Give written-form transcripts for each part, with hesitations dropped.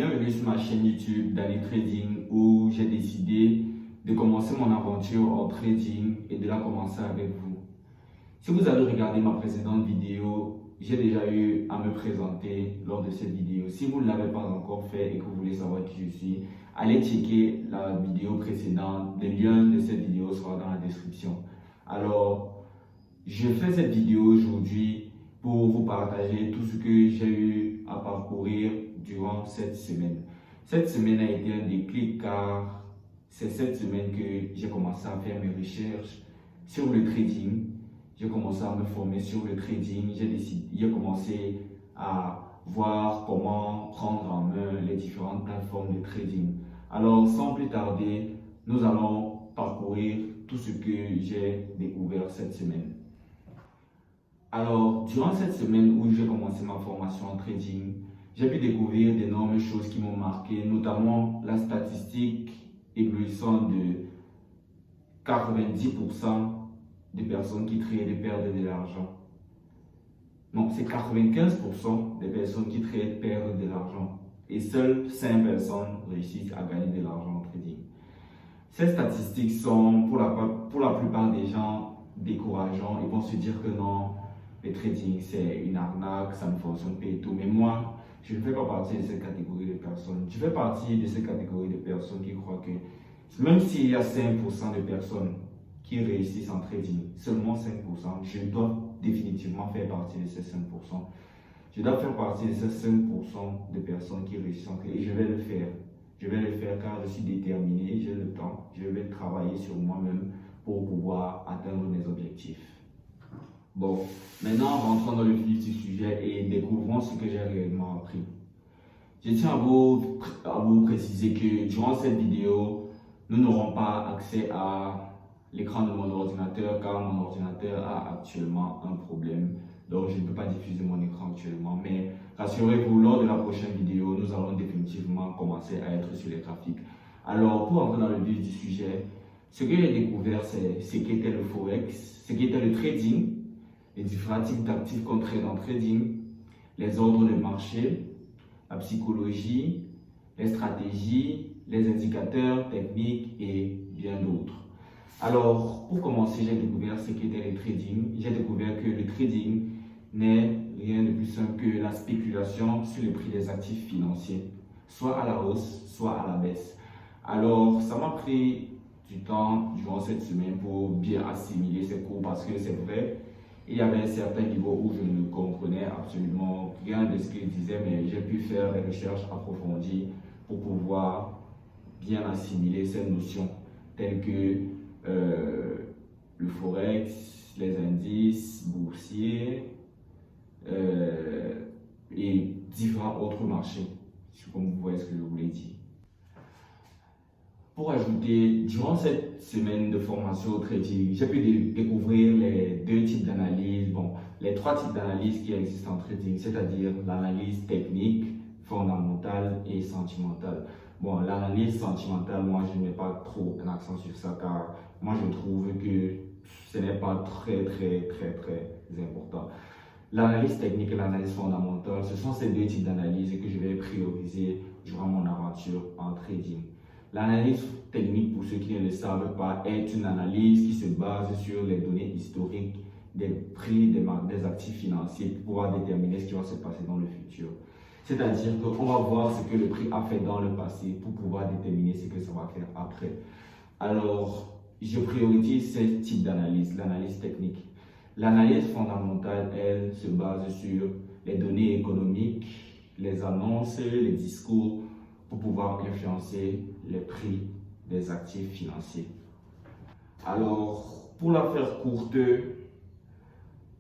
Bienvenue sur ma chaîne YouTube Dany Trading où j'ai décidé de commencer mon aventure en trading et de la commencer avec vous. Si vous avez regardé ma précédente vidéo, j'ai déjà eu à me présenter lors de cette vidéo. Si vous ne l'avez pas encore fait et que vous voulez savoir qui je suis, allez checker la vidéo précédente. Le lien de cette vidéo sera dans la description. Alors, je fais cette vidéo aujourd'hui pour vous partager tout ce que j'ai eu à parcourir durant cette semaine. Cette semaine a été un déclic car c'est cette semaine que j'ai commencé à faire mes recherches sur le trading. J'ai commencé à me former sur le trading. J'ai commencé à voir comment prendre en main les différentes plateformes de trading. Alors, sans plus tarder, nous allons parcourir tout ce que j'ai découvert cette semaine. Alors, durant cette semaine où j'ai commencé ma formation en trading, j'ai pu découvrir d'énormes choses qui m'ont marqué, notamment la statistique éblouissante de 90% des personnes qui tradent perdent de l'argent. Non, c'est 95% des personnes qui tradent perdent de l'argent. Et seules 5 personnes réussissent à gagner de l'argent en trading. Ces statistiques sont, pour la plupart des gens, décourageants. Ils vont se dire que non, le trading c'est une arnaque, ça ne fonctionne pas et tout. Mais moi, je ne fais pas partie de cette catégorie de personnes. Je fais partie de cette catégorie de personnes qui croient que même s'il y a 5% de personnes qui réussissent en trading, seulement 5%, je dois définitivement faire partie de ces 5%. Je dois faire partie de ces 5% de personnes qui réussissent en trading et je vais le faire. Je vais le faire car je suis déterminé, j'ai le temps, je vais travailler sur moi-même pour pouvoir atteindre mes objectifs. Bon, maintenant rentrons dans le vif du sujet et découvrons ce que j'ai réellement appris. Je tiens à vous préciser que durant cette vidéo, nous n'aurons pas accès à l'écran de mon ordinateur car mon ordinateur a actuellement un problème. Donc je ne peux pas diffuser mon écran actuellement. Mais rassurez-vous, lors de la prochaine vidéo, nous allons définitivement commencer à être sur les graphiques. Alors pour entrer dans le vif du sujet, ce que j'ai découvert, c'est ce qu'était le Forex, ce qu'était le trading, les différents types d'actifs qu'on trade en trading, les ordres de marché, la psychologie, les stratégies, les indicateurs techniques et bien d'autres. Alors, pour commencer, j'ai découvert ce qu'était le trading. J'ai découvert que le trading n'est rien de plus simple que la spéculation sur le prix des actifs financiers, soit à la hausse, soit à la baisse. Alors, ça m'a pris du temps durant cette semaine pour bien assimiler ces cours parce que c'est vrai, il y avait un certain niveau où je ne comprenais absolument rien de ce qu'il disait, mais j'ai pu faire des recherches approfondies pour pouvoir bien assimiler ces notions telles que le forex, les indices boursiers et différents autres marchés, comme vous voyez ce que je voulais dire. Pour ajouter, durant cette semaine de formation au trading, j'ai pu découvrir les deux types d'analyse, les trois types d'analyse qui existent en trading, c'est-à-dire l'analyse technique, fondamentale et sentimentale. Bon, l'analyse sentimentale, moi, je ne mets pas trop un accent sur ça car moi, je trouve que ce n'est pas très important. L'analyse technique et l'analyse fondamentale, ce sont ces deux types d'analyse que je vais prioriser durant mon aventure en trading. L'analyse technique, pour ceux qui ne le savent pas, est une analyse qui se base sur les données historiques des prix des actifs financiers pour pouvoir déterminer ce qui va se passer dans le futur. C'est-à-dire qu'on va voir ce que le prix a fait dans le passé pour pouvoir déterminer ce que ça va faire après. Alors, je priorise ce type d'analyse, l'analyse technique. L'analyse fondamentale, elle, se base sur les données économiques, les annonces, les discours pour pouvoir influencer les prix des actifs financiers. Alors, pour la faire courte,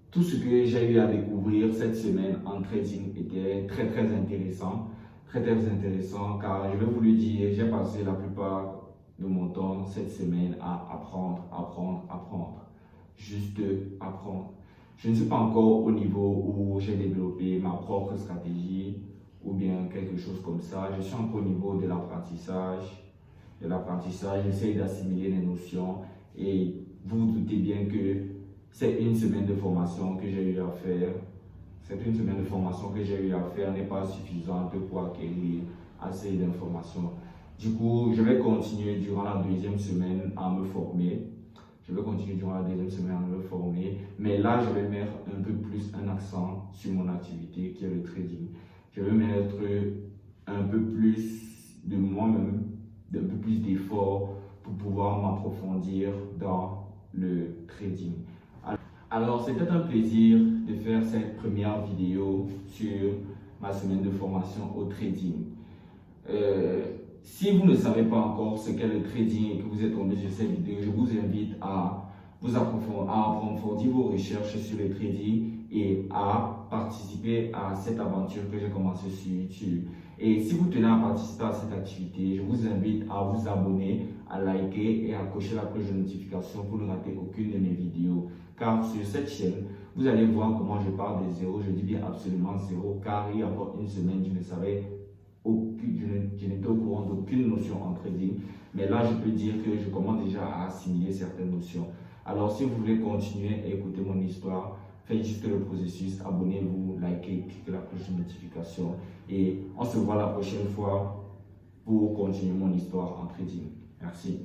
tout ce que j'ai eu à découvrir cette semaine en trading était très intéressant. Très intéressant car je vais vous le dire, j'ai passé la plupart de mon temps cette semaine à apprendre. Juste apprendre. Je ne suis pas encore au niveau où j'ai développé ma propre stratégie ou bien quelque chose comme ça. Je suis encore au niveau de l'apprentissage. J'essaie d'assimiler les notions et vous vous doutez bien que c'est une semaine de formation que j'ai eu à faire. Cette une semaine de formation que j'ai eu à faire n'est pas suffisante pour acquérir assez d'informations. Du coup, je vais continuer durant la deuxième semaine à me former. Mais là, je vais mettre un peu plus un accent sur mon activité qui est le trading. Je vais mettre un peu plus de moi-même, un peu plus d'effort pour pouvoir m'approfondir dans le trading. Alors, c'était un plaisir de faire cette première vidéo sur ma semaine de formation au trading. Si vous ne savez pas encore ce qu'est le trading et que vous êtes tombé sur cette vidéo, je vous invite à approfondir vos recherches sur le trading et à participer à cette aventure que j'ai commencée sur YouTube. Et si vous tenez à participer à cette activité, je vous invite à vous abonner, à liker et à cocher la cloche de notification pour ne rater aucune de mes vidéos. Car sur cette chaîne, vous allez voir comment je pars de zéro. Je dis bien absolument zéro, car il y a encore une semaine, je n'étais au courant d'aucune notion en trading. Mais là, je peux dire que je commence déjà à assimiler certaines notions. Alors, si vous voulez continuer à écouter mon histoire, faites juste le processus, abonnez-vous, likez, cliquez la cloche de notification. Et on se voit la prochaine fois pour continuer mon histoire en trading. Merci.